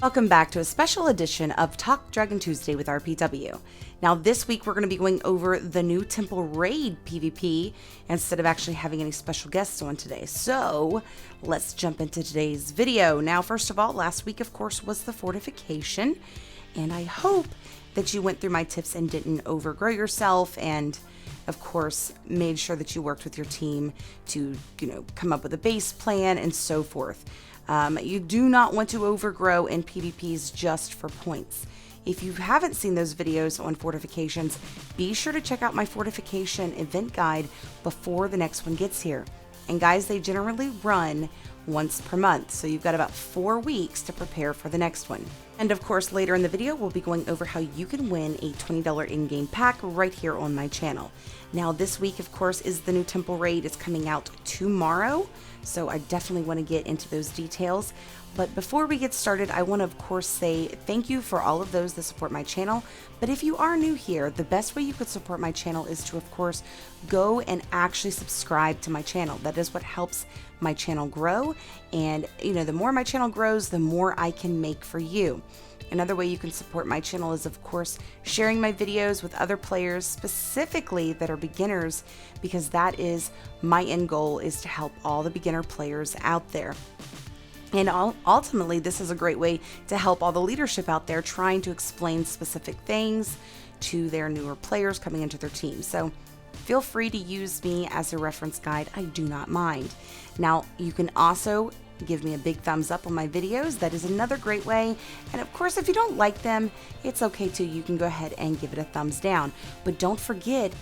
Welcome back to a special edition of Talk Dragon Tuesday with RPW. Now this week we're going to be going over the new Temple Raid PvP instead of actually having any special guests on today. So let's jump into today's video. Now first of all, last week of course was the fortification, and I hope that you went through my tips and didn't overgrow yourself, and of course made sure that you worked with your team to come up with a base plan and so forth. You do not want to overgrow in PvPs just for points. If you haven't seen those videos on fortifications, be sure to check out my fortification event guide before the next one gets here. And guys, they generally run once per month, so you've got about 4 weeks to prepare for the next one. And of course, later in the video, we'll be going over how you can win a $20 in-game pack right here on my channel. Now, this week, of course, is the new Temple Raid. It's coming out tomorrow, so I definitely want to get into those details. But before we get started, I want to, of course, say thank you for all of those that support my channel. But if you are new here, the best way you could support my channel is to, of course, go and actually subscribe to my channel. That is what helps my channel grow. And, the more my channel grows, the more I can make for you. Another way you can support my channel is, of course, sharing my videos with other players, specifically that are beginners, because that is my end goal, is to help all the beginner players out there. And ultimately, this is a great way to help all the leadership out there trying to explain specific things to their newer players coming into their team. So feel free to use me as a reference guide. I do not mind. Now, you can also give me a big thumbs up on my videos. That is another great way. And of course, if you don't like them, it's okay too. You can go ahead and give it a thumbs down. But don't forget,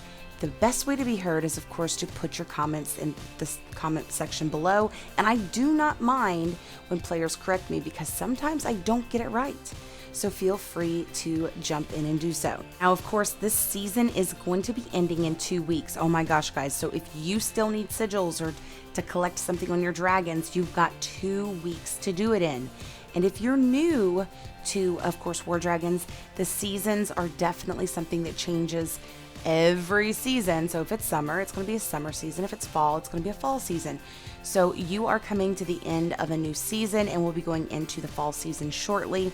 the best way to be heard is, of course, to put your comments in the comment section below. And I do not mind when players correct me, because sometimes I don't get it right. So feel free to jump in and do so. Now, of course, this season is going to be ending in 2 weeks. Oh my gosh, guys. So if you still need sigils or to collect something on your dragons, you've got 2 weeks to do it in. And if you're new to, of course, War Dragons, the seasons are definitely something that changes every season. So if it's summer, it's going to be a summer season. If it's fall, it's going to be a fall season. So you are coming to the end of a new season, and we'll be going into the fall season shortly.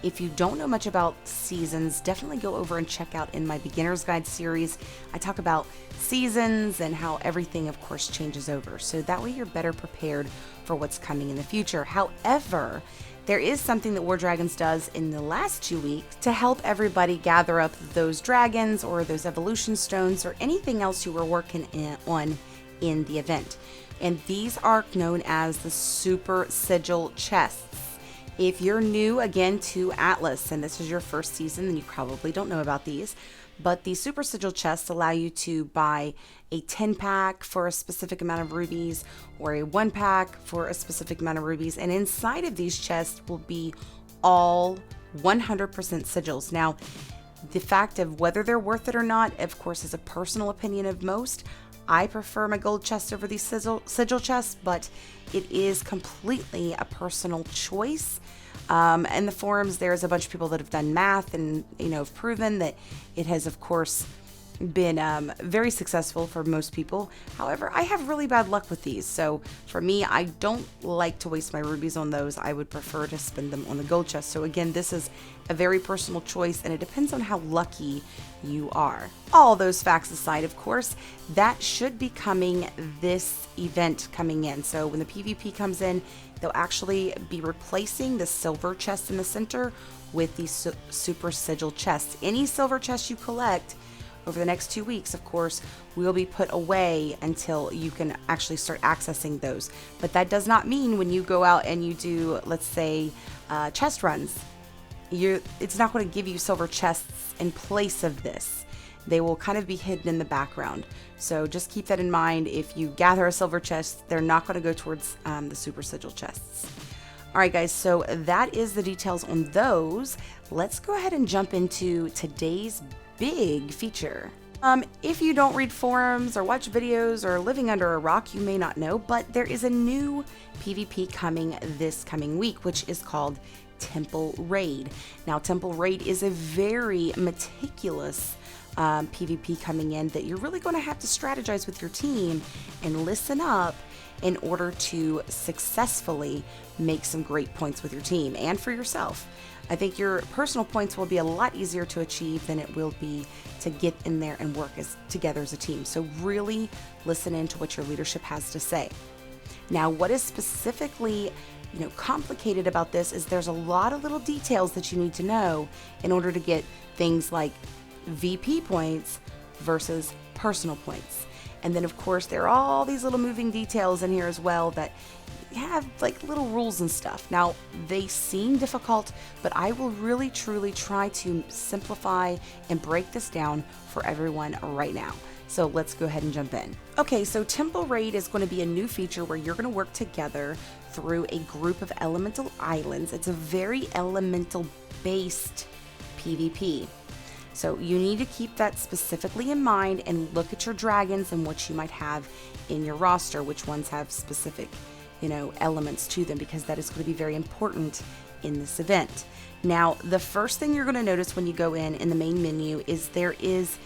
If you don't know much about seasons, definitely go over and check out in my Beginner's Guide series. I talk about seasons and how everything, of course, changes over. So that way you're better prepared for what's coming in the future. However, there is something that War Dragons does in the last 2 weeks to help everybody gather up those dragons or those evolution stones or anything else you were working on in the event. And these are known as the Super Sigil chests. If you're new again to Atlas and this is your first season, then you probably don't know about these. But the Super Sigil chests allow you to buy a 10-pack for a specific amount of rubies or a 1-pack for a specific amount of rubies. And inside of these chests will be all 100% sigils. Now, the fact of whether they're worth it or not, of course, is a personal opinion of most. I prefer my gold chest over these sigil chests, but it is completely a personal choice. In the forums, there's a bunch of people that have done math and, have proven that it has, of course, been very successful for most people. However, I have really bad luck with these. So for me, I don't like to waste my rubies on those. I would prefer to spend them on the gold chest. So again, this is a very personal choice, and it depends on how lucky you are. All those facts aside, of course, that should be coming this event coming in. So when the PvP comes in, they'll actually be replacing the silver chest in the center with these super sigil chests. Any silver chest you collect over the next 2 weeks, of course, will be put away until you can actually start accessing those. But that does not mean when you go out and you do, let's say, chest runs, it's not going to give you silver chests in place of this. They will kind of be hidden in the background. So just keep that in mind. If you gather a silver chest, they're not going to go towards the super sigil chests. All right, guys, so that is the details on those. Let's go ahead and jump into today's big feature. If you don't read forums or watch videos or living under a rock, you may not know, but there is a new PvP coming this coming week, which is called Temple Raid. Now, Temple Raid is a very meticulous PvP coming in that you're really going to have to strategize with your team and listen up in order to successfully make some great points with your team and for yourself. I think your personal points will be a lot easier to achieve than it will be to get in there and work together as a team. So really listen into what your leadership has to say. Now, what is specifically complicated about this is there's a lot of little details that you need to know in order to get things like VP points versus personal points. And then of course there are all these little moving details in here as well that have like little rules and stuff. Now they seem difficult, but I will really truly try to simplify and break this down for everyone right now. So let's go ahead and jump in. Okay, so Temple Raid is going to be a new feature where you're going to work together through a group of elemental islands. It's a very elemental based PvP. So you need to keep that specifically in mind and look at your dragons and what you might have in your roster, which ones have specific, elements to them, because that is going to be very important in this event. Now, the first thing you're going to notice when you go in the main menu is there is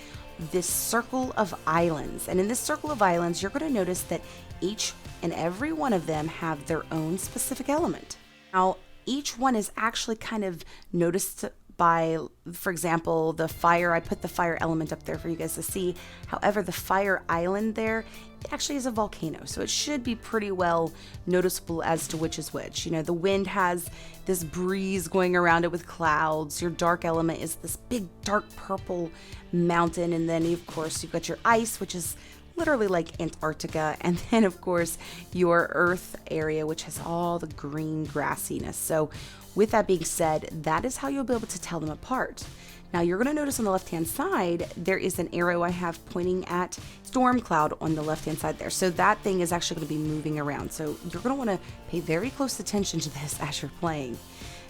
this circle of islands. And in this circle of islands, you're going to notice that each and every one of them have their own specific element. Now, each one is actually kind of noticed by, for example, the fire. I put the fire element up there for you guys to see. However, the fire island there, it actually is a volcano, so it should be pretty well noticeable as to which is which. The wind has this breeze going around it with clouds. Your dark element is this big dark purple mountain, and then of course you've got your ice, which is literally like Antarctica, and then of course your earth area, which has all the green grassiness. So with that being said, that is how you'll be able to tell them apart. Now you're going to notice on the left hand side there is an arrow I have pointing at storm cloud on the left hand side there. So that thing is actually going to be moving around, so you're going to want to pay very close attention to this as you're playing.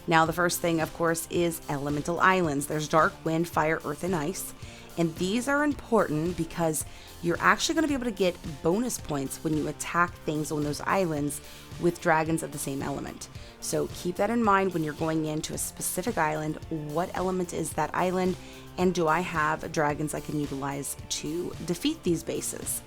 Now the first thing of course is elemental islands. There's dark, wind, fire, earth, and ice. And these are important because you're actually going to be able to get bonus points when you attack things on those islands with dragons of the same element. So keep that in mind when you're going into a specific island. What element is that island? And do I have dragons I can utilize to defeat these bases?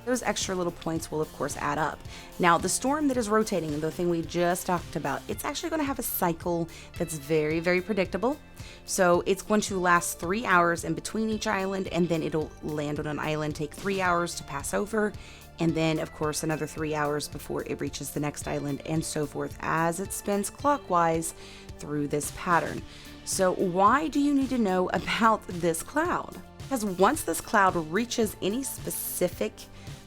Those extra little points will of course add up. Now the storm that is rotating, the thing we just talked about, it's actually going to have a cycle that's very, very predictable. So it's going to last 3 hours in between each island, and then it'll land on an island, take 3 hours to pass over, and then of course another 3 hours before it reaches the next island, and so forth as it spins clockwise through this pattern. So why do you need to know about this cloud? Because once this cloud reaches any specific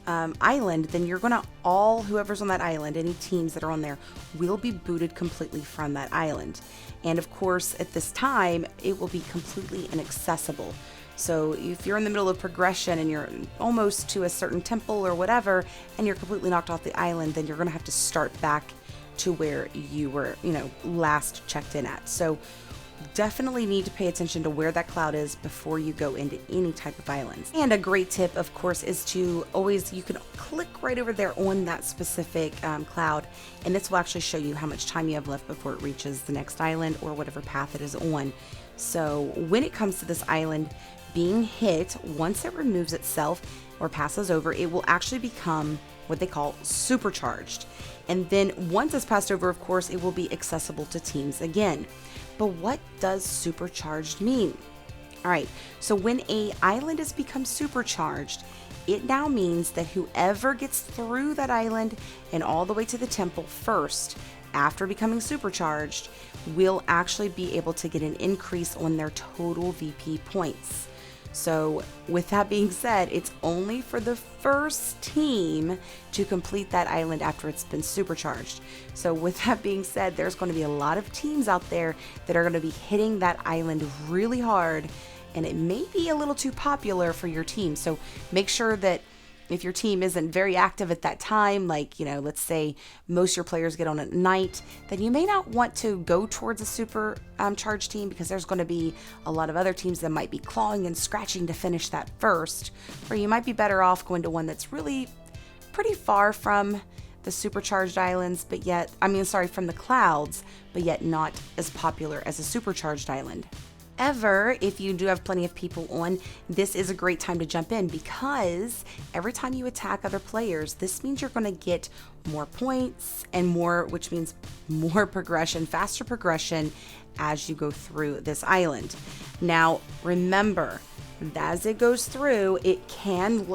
island, then you're gonna whoever's on that island, any teams that are on there, will be booted completely from that island. And of course at this time it will be completely inaccessible. So if you're in the middle of progression and you're almost to a certain temple or whatever and you're completely knocked off the island, then you're gonna have to start back to where you were last checked in at. So definitely need to pay attention to where that cloud is before you go into any type of islands. And a great tip, of course, is to you can click right over there on that specific cloud, and this will actually show you how much time you have left before it reaches the next island or whatever path it is on. So when it comes to this island being hit, once it removes itself or passes over, it will actually become what they call supercharged. And then once it's passed over, of course, it will be accessible to teams again. But what does supercharged mean? All right, so when a island has become supercharged, it now means that whoever gets through that island and all the way to the temple first, after becoming supercharged, will actually be able to get an increase on their total VP points. So with that being said, it's only for the first team to complete that island after it's been supercharged. So with that being said, there's going to be a lot of teams out there that are going to be hitting that island really hard, and it may be a little too popular for your team. So make sure that if your team isn't very active at that time, like, let's say most of your players get on at night, then you may not want to go towards a super charged team, because there's going to be a lot of other teams that might be clawing and scratching to finish that first. Or you might be better off going to one that's really pretty far from the supercharged islands, from the clouds, but yet not as popular as a supercharged island. However, if you do have plenty of people on, this is a great time to jump in, because every time you attack other players, this means you're going to get more points and more, which means more progression, faster progression as you go through this island. Now, remember, as it goes through, it can,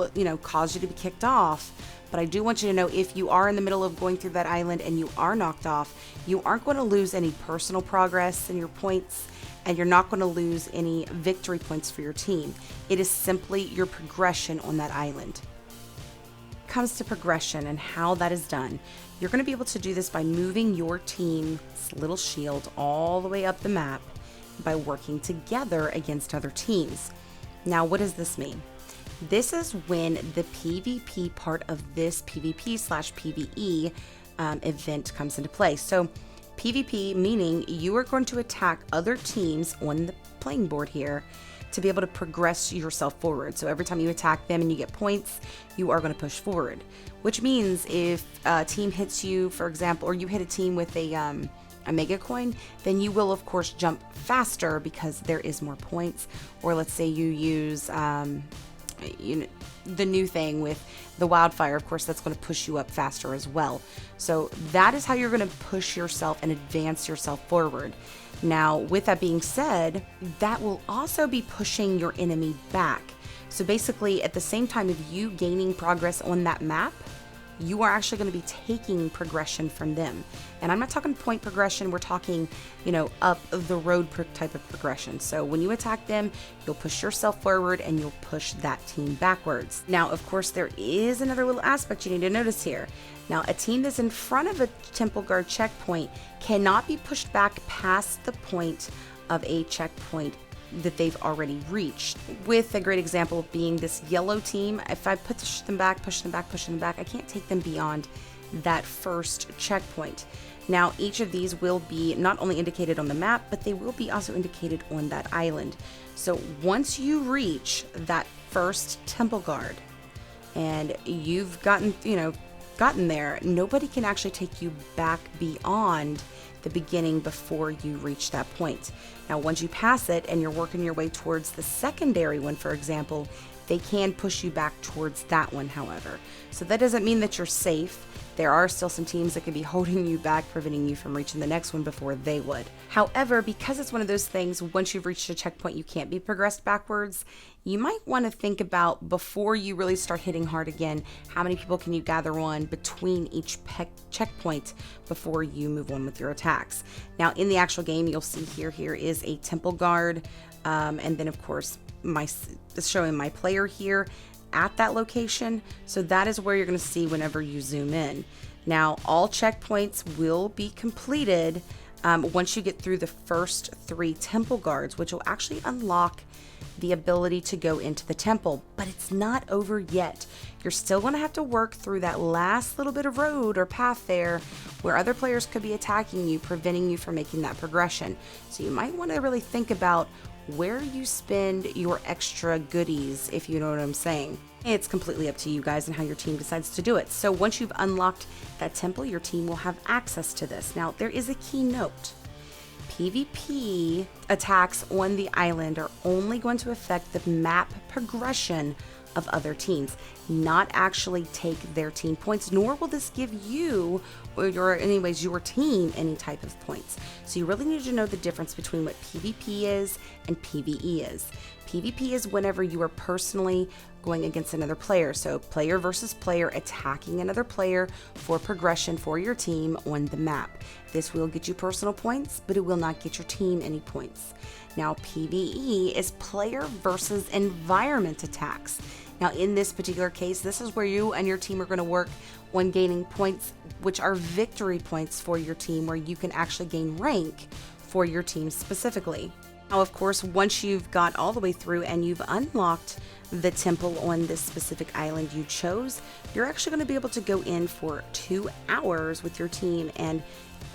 cause you to be kicked off. But I do want you to know, if you are in the middle of going through that island and you are knocked off, you aren't going to lose any personal progress in your points, and you're not going to lose any victory points for your team. It is simply your progression on that island. When it comes to progression and how that is done, you're going to be able to do this by moving your team's little shield all the way up the map by working together against other teams. Now, what does this mean? This is when the PvP part of this PvP/PvE event comes into play. So PvP meaning you are going to attack other teams on the playing board here to be able to progress yourself forward. So every time you attack them and you get points, you are going to push forward. Which means if a team hits you, for example, or you hit a team with a mega coin, then you will of course jump faster because there is more points. Or let's say you use the new thing with the wildfire, of course, that's going to push you up faster as well. So that is how you're going to push yourself and advance yourself forward. Now, with that being said, that will also be pushing your enemy back. So basically, at the same time of you gaining progress on that map, you are actually going to be taking progression from them. And I'm not talking point progression, we're talking, up the road type of progression. So when you attack them, you'll push yourself forward and you'll push that team backwards. Now, of course, there is another little aspect you need to notice here. Now, a team that's in front of a Temple Guard checkpoint cannot be pushed back past the point of a checkpoint that they've already reached. With a great example being this yellow team, if I push them back, I can't take them beyond that first checkpoint. Now, each of these will be not only indicated on the map, but they will be also indicated on that island. So once you reach that first Temple Guard and you've gotten there, nobody can actually take you back beyond the beginning before you reach that point. Now, once you pass it and you're working your way towards the secondary one, for example, they can push you back towards that one, however. So that doesn't mean that you're safe. There are still some teams that can be holding you back, preventing you from reaching the next one before they would. However, because it's one of those things, once you've reached a checkpoint, you can't be progressed backwards. You might want to think about, before you really start hitting hard again, how many people can you gather on between each checkpoint before you move on with your attacks. Now, in the actual game, you'll see here is a Temple Guard, and then of course, showing my player here at that location. So that is where you're going to see whenever you zoom in. Now, all checkpoints will be completed once you get through the first 3 Temple Guards, which will actually unlock the ability to go into the temple, but it's not over yet. You're still going to have to work through that last little bit of road or path there where other players could be attacking you, preventing you from making that progression. So you might want to really think about where you spend your extra goodies, if you know what I'm saying. It's completely up to you guys and how your team decides to do it. So once you've unlocked that temple, your team will have access to this. Now, there is a key note. PvP attacks on the island are only going to affect the map progression of other teams, not actually take their team points, nor will this give you or your team any type of points. So you really need to know the difference between what PvP is and PvE is. PvP is whenever you are personally going against another player. So player versus player, attacking another player for progression for your team on the map. This will get you personal points, but it will not get your team any points. Now, PvE is player versus environment attacks. Now, in this particular case, this is where you and your team are going to work on gaining points, which are victory points for your team, where you can actually gain rank for your team specifically. Now, of course, once you've got all the way through and you've unlocked the temple on this specific island you chose, you're actually going to be able to go in for 2 hours with your team and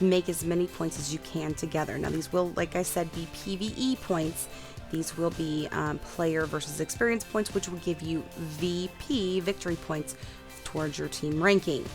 make as many points as you can together. Now, these will, like I said, be PvE points. These will be player versus experience points, which will give you VP, victory points, towards your team ranking.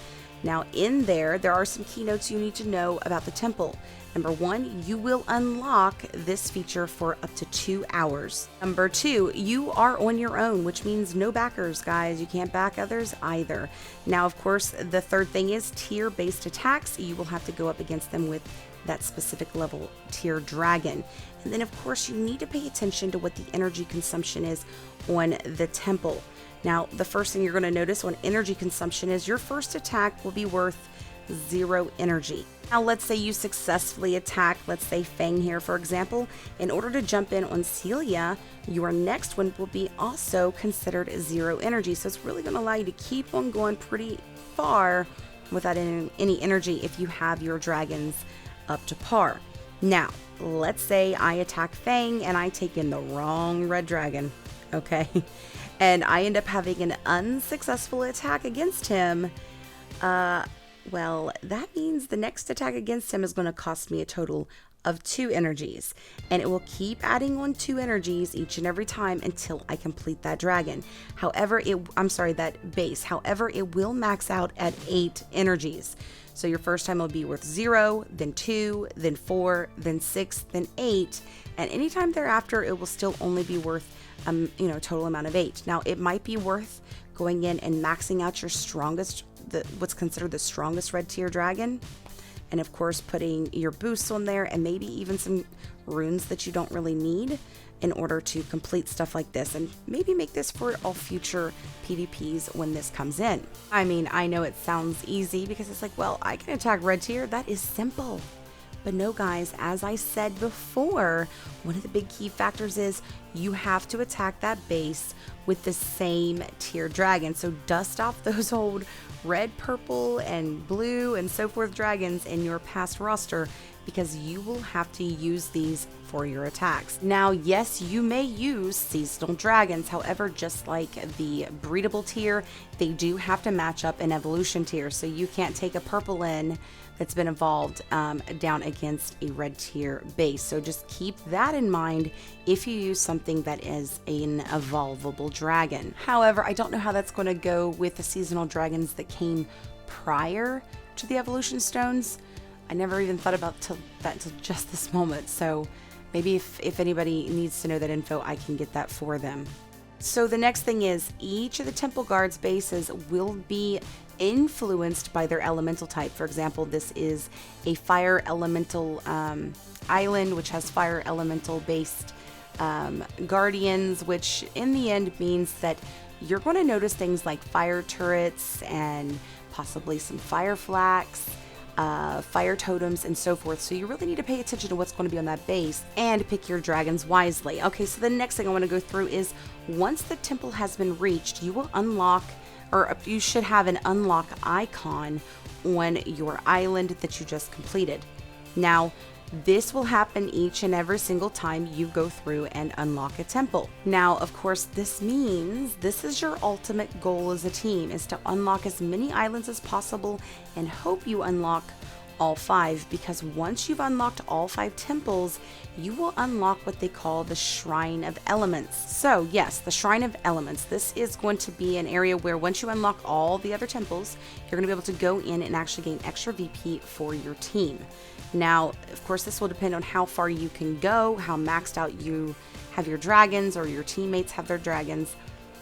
Now in there are some keynotes you need to know about the temple. Number 1, you will unlock this feature for up to 2 hours. Number 2, you are on your own, which means no backers, guys. You can't back others either. Now, of course, the third thing is tier-based attacks. You will have to go up against them with that specific level tier dragon. And then, of course, you need to pay attention to what the energy consumption is on the temple. Now, the first thing you're going to notice on energy consumption is your first attack will be worth 0 energy. Now, let's say you successfully attack, let's say Fang here, for example. In order to jump in on Celia, your next one will be also considered 0 energy. So it's really going to allow you to keep on going pretty far without any energy if you have your dragons up to par. Now, let's say I attack Fang and I take in the wrong red dragon, okay? And I end up having an unsuccessful attack against him. Well, that means the next attack against him is going to cost me a total of 2 energies. And it will keep adding on 2 energies each and every time until I complete that dragon. However, that base. However, it will max out at 8 energies. So your first time will be worth 0, then 2, then 4, then 6, then 8. And anytime thereafter, it will still only be worth total amount of 8. Now, it might be worth going in and maxing out your strongest, what's considered the strongest red tier dragon, and of course putting your boosts on there and maybe even some runes that you don't really need in order to complete stuff like this, and maybe make this for all future PvPs when this comes in. I mean, I know it sounds easy because it's like, well, I can attack red tier. That is simple. But no, guys, as I said before, one of the big key factors is you have to attack that base with the same tier dragon. So dust off those old red, purple, and blue, and so forth dragons in your past roster, because you will have to use these for your attacks. Now, yes, you may use seasonal dragons. However, just like the breedable tier, they do have to match up in evolution tier. So you can't take a purple in that's been evolved down against a red tier base. So just keep that in mind if you use something that is an evolvable dragon. However, I don't know how that's going to go with the seasonal dragons that came prior to the evolution stones. I never even thought about that until just this moment. So maybe if anybody needs to know that info, I can get that for them. So the next thing is each of the temple guards bases will be influenced by their elemental type. For example, this is a fire elemental island, which has fire elemental based guardians, which in the end means that you're going to notice things like fire turrets and possibly some fire flax, fire totems, and so forth. So you really need to pay attention to what's going to be on that base and pick your dragons wisely. Okay, so the next thing I want to go through is once the temple has been reached, you will unlock, or you should have an unlock icon on your island that you just completed. Now, this will happen each and every single time you go through and unlock a temple. Now, of course, this means this is your ultimate goal as a team, is to unlock as many islands as possible and hope you unlock all 5, because once you've unlocked all 5 temples, you will unlock what they call the Shrine of Elements. So yes, the Shrine of Elements. This is going to be an area where once you unlock all the other temples, you're going to be able to go in and actually gain extra VP for your team. Now, of course, this will depend on how far you can go, how maxed out you have your dragons or your teammates have their dragons.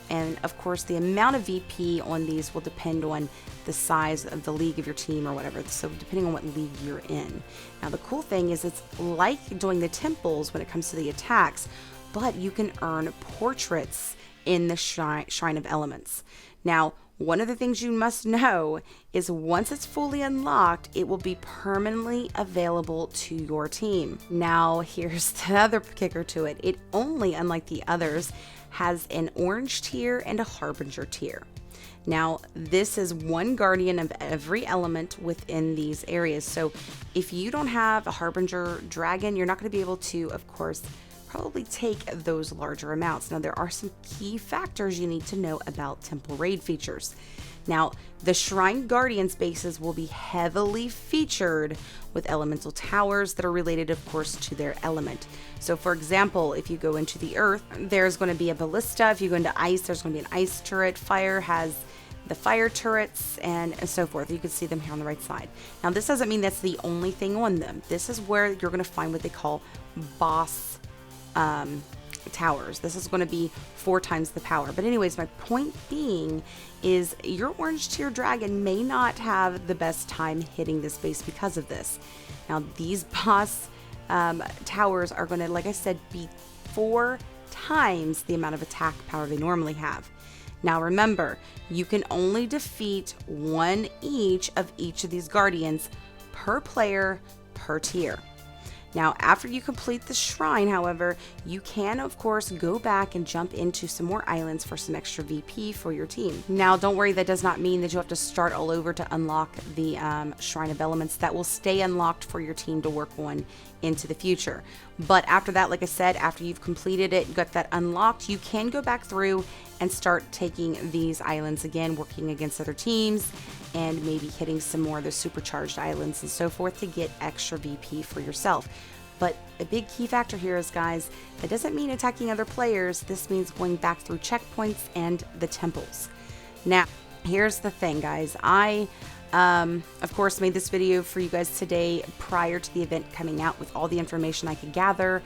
And of course, the amount of VP on these will depend on the size of the league of your team or whatever. So depending on what league you're in. Now, the cool thing is it's like doing the temples when it comes to the attacks, but you can earn portraits in the Shrine of Elements. Now, one of the things you must know is once it's fully unlocked, it will be permanently available to your team. Now, here's the other kicker to it. It only, unlike the others, has an orange tier and a harbinger tier. Now, this is one guardian of every element within these areas. So if you don't have a harbinger dragon, you're not going to be able to, of course, probably take those larger amounts. Now, there are some key factors you need to know about temple raid features. Now, the Shrine Guardian spaces will be heavily featured with elemental towers that are related, of course, to their element. So, for example, if you go into the earth, there's going to be a ballista. If you go into ice, there's going to be an ice turret. Fire has the fire turrets, and so forth. You can see them here on the right side. Now, this doesn't mean that's the only thing on them. This is where you're going to find what they call boss towers. This is going to be 4 times the power. But anyways, my point being is your orange tier dragon may not have the best time hitting this base because of this. Now, these boss towers are going to, like I said, be 4 times the amount of attack power they normally have. Now remember, you can only defeat 1 each of these guardians per player per tier. Now, after you complete the shrine, however, you can, of course, go back and jump into some more islands for some extra VP for your team. Now, don't worry, that does not mean that you have to start all over to unlock the Shrine of Elements. That will stay unlocked for your team to work on into the future. But after that, like I said, after you've completed it, you got that unlocked, you can go back through and start taking these islands again, working against other teams, and maybe hitting some more of those supercharged islands and so forth to get extra VP for yourself. But a big key factor here is, guys, that doesn't mean attacking other players. This means going back through checkpoints and the temples. Now, here's the thing, guys. I, of course, made this video for you guys today prior to the event coming out with all the information I could gather,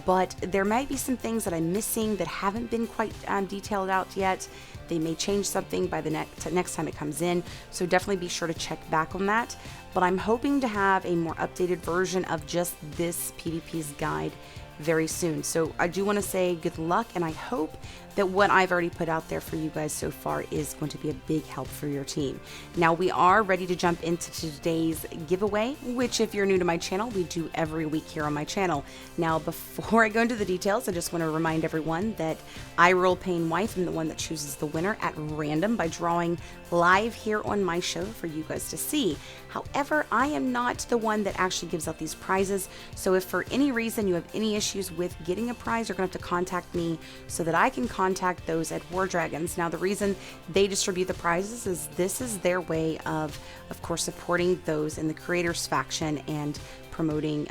but there might be some things that I'm missing that haven't been quite detailed out yet. They may change something by the next time it comes in, so definitely be sure to check back on that. But I'm hoping to have a more updated version of just this PvP's guide very soon. So I do want to say good luck, and I hope that what I've already put out there for you guys so far is going to be a big help for your team. Now, we are ready to jump into today's giveaway, which, if you're new to my channel, we do every week here on my channel. Now, before I go into the details, I just want to remind everyone that I, royalpaynewife, am the one that chooses the winner at random by drawing live here on my show for you guys to see. However, I am not the one that actually gives out these prizes, so if for any reason you have any issues with getting a prize, you're going to have to contact me so that I can contact those at War Dragons. Now, the reason they distribute the prizes is this is their way of course, supporting those in the creators faction and promoting,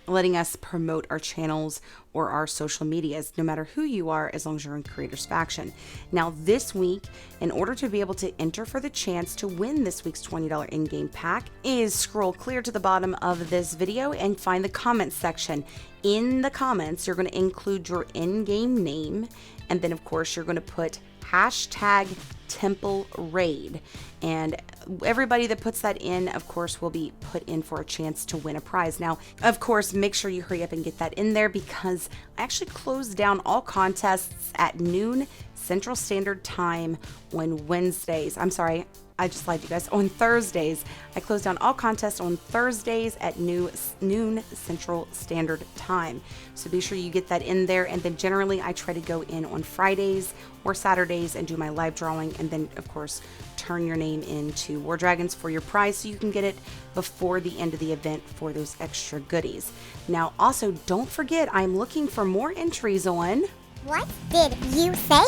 letting us promote our channels or our social medias, no matter who you are, as long as you're in creators faction. Now, this week, in order to be able to enter for the chance to win this week's $20 in-game pack, is scroll clear to the bottom of this video and find the comments section. In the comments, you're going to include your in-game name, and then of course you're going to put hashtag Temple Raid, and everybody that puts that in, of course, will be put in for a chance to win a prize. Now, of course, make sure you hurry up and get that in there, because I actually closed down all contests at noon Central Standard Time on Wednesdays. I'm sorry, I just lied to you guys. On Thursdays, I closed down all contests on Thursdays at noon Central Standard Time. So be sure you get that in there. And then generally, I try to go in on Fridays or Saturdays and do my live drawing. And then, of course, turn your name into War Dragons for your prize so you can get it before the end of the event for those extra goodies. Now, also, don't forget, I'm looking for more entries on... What did you say?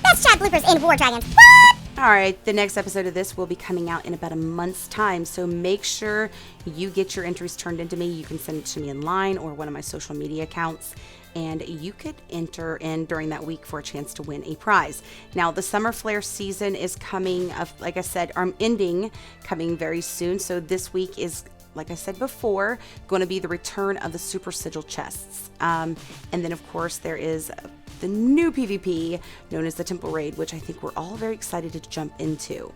That's chat bloopers in War Dragons. What? Alright, the next episode of this will be coming out in about a month's time, so make sure you get your entries turned into me. You can send it to me online or one of my social media accounts, and you could enter in during that week for a chance to win a prize. Now, the Summer Flare season is coming, like I said, ending, coming very soon, so this week is, like I said before, going to be the return of the Super Sigil chests. And then, of course, there is the new PvP known as the Temple Raid, which I think we're all very excited to jump into.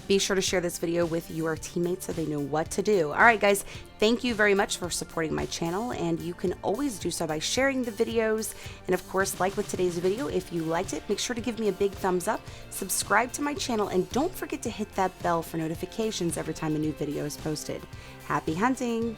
Be sure to share this video with your teammates so they know what to do. All right, guys, thank you very much for supporting my channel, and you can always do so by sharing the videos. And of course, like with today's video, if you liked it, make sure to give me a big thumbs up, subscribe to my channel, and don't forget to hit that bell for notifications every time a new video is posted. Happy hunting!